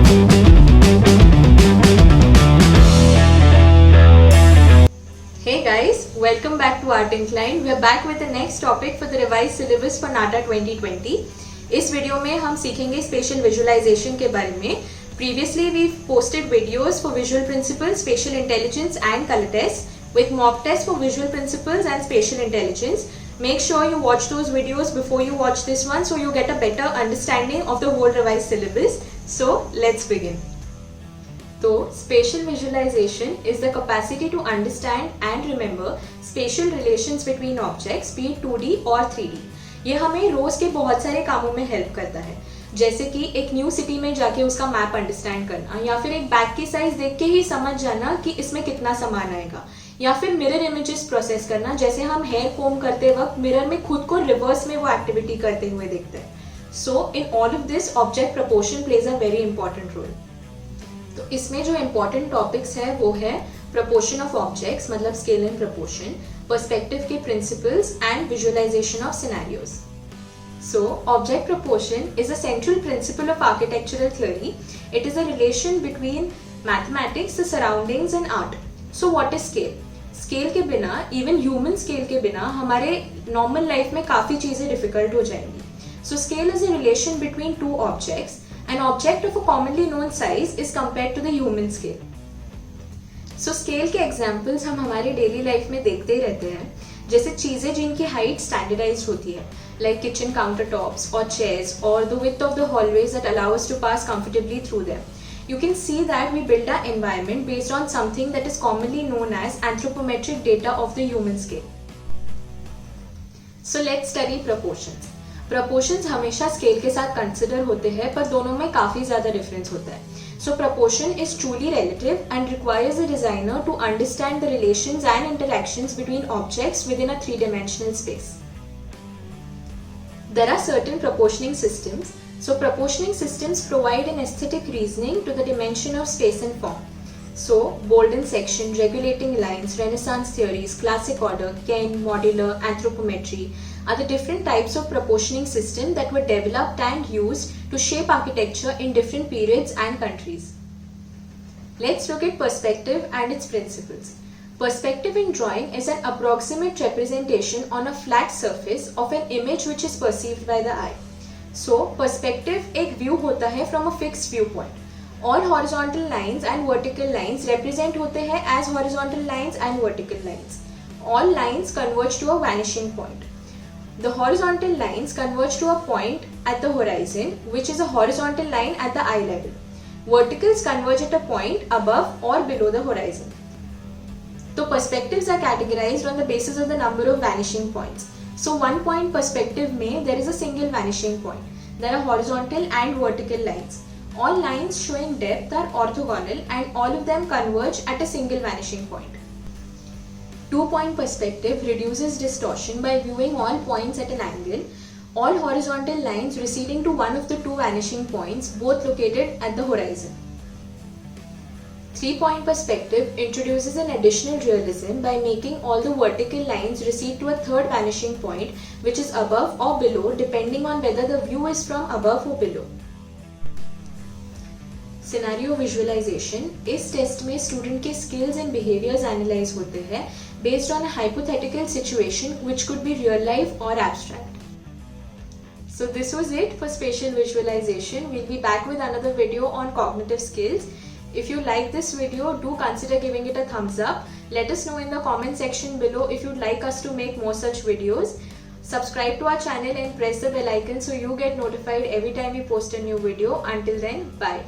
Hey guys, welcome back to Art Inclined. We are back with the next topic for the revised syllabus for NATA 2020. इस video में हम सीखेंगे special visualisation के बारे में. Previously we've posted videos for visual principles, spatial intelligence and color tests with mock tests for visual principles and spatial intelligence. Make sure you watch those videos before you watch this one so you get a better understanding of the whole revised syllabus. So let's begin. तो spatial visualization is the capacity to understand and remember spatial relations between objects, be it 2D और 3D. ये हमें रोज के बहुत सारे कामों में help करता है, जैसे कि एक न्यू सिटी में जाके उसका मैप अंडरस्टैंड करना, या फिर एक बैग की साइज देख के ही समझ जाना कि इसमें कितना सामान आएगा, या फिर मिरर इमेजेस प्रोसेस करना, जैसे हम हेयर कोम करते वक्त मिरर में खुद को रिवर्स में वो एक्टिविटी करते हुए देखते हैं. So in all of this object proportion plays a very important role. तो इसमें जो इम्पोर्टेंट टॉपिक्स है वो है प्रपोर्शन ऑफ ऑब्जेक्ट्स, मतलब स्केल एंड प्रपोर्शन, पर्सपेक्टिव के principles and visualization of scenarios. So object proportion is a central principle of architectural theory. It is a relation between mathematics, the surroundings and art. So what is scale? Scale के बिना, even human scale के बिना, हमारे normal life में काफी चीजें difficult हो जाएंगी. So scale is a relation between two objects. An object of a commonly known size is compared to the human scale. So scale के examples हम हमारे daily life में देखते ही रहते हैं, जैसे चीजें जिनकी height standardized होती है, like kitchen countertops or chairs or the width of the hallways that allow us to pass comfortably through them. You can see that we build our environment based on something that is commonly known as anthropometric data of the human scale. So let's study proportions. Proportions हमेशा scale के साथ consider होते हैं, पर दोनों में काफी ज्यादा डिफरेंस होता है. So proportion is truly relative and requires a designer to understand the relations and interactions between objects within a 3-dimensional space. There are certain proportioning systems. So proportioning systems provide an aesthetic reasoning to the dimension of space and form. So Bolden section, regulating lines, Renaissance theories, classic order, Ken, modular, anthropometry are the different types of proportioning system that were developed and used to shape architecture in different periods and countries. Let's look at perspective and its principles. Perspective in drawing is an approximate representation on a flat surface of an image which is perceived by the eye. So perspective एक view होता है from a fixed viewpoint. All horizontal lines and vertical lines represent होते हैं as horizontal lines and vertical lines. All lines converge to a vanishing point. The horizontal lines converge to a point at the horizon, which is a horizontal line at the eye level. Verticals converge at a point above or below the horizon. So perspectives are categorized on the basis of the number of vanishing points. So one point perspective में there is a single vanishing point. There are horizontal and vertical lines. All lines showing depth are orthogonal and all of them converge at a single vanishing point. Two-point perspective reduces distortion by viewing all points at an angle. All horizontal lines receding to one of the two vanishing points, both located at the horizon. Three-point perspective introduces an additional realism by making all the vertical lines recede to a third vanishing point, which is above or below, depending on whether the view is from above or below. Scenario visualization. इस test में student के skills and behaviours analyse होते हैं based on a hypothetical situation which could be real life or abstract. So this was it for spatial visualization. We'll be back with another video on cognitive skills. If you like this video, do consider giving it a thumbs up. Let us know in the comment section below if you'd like us to make more such videos. Subscribe to our channel and press the bell icon so you get notified every time we post a new video. Until then, bye.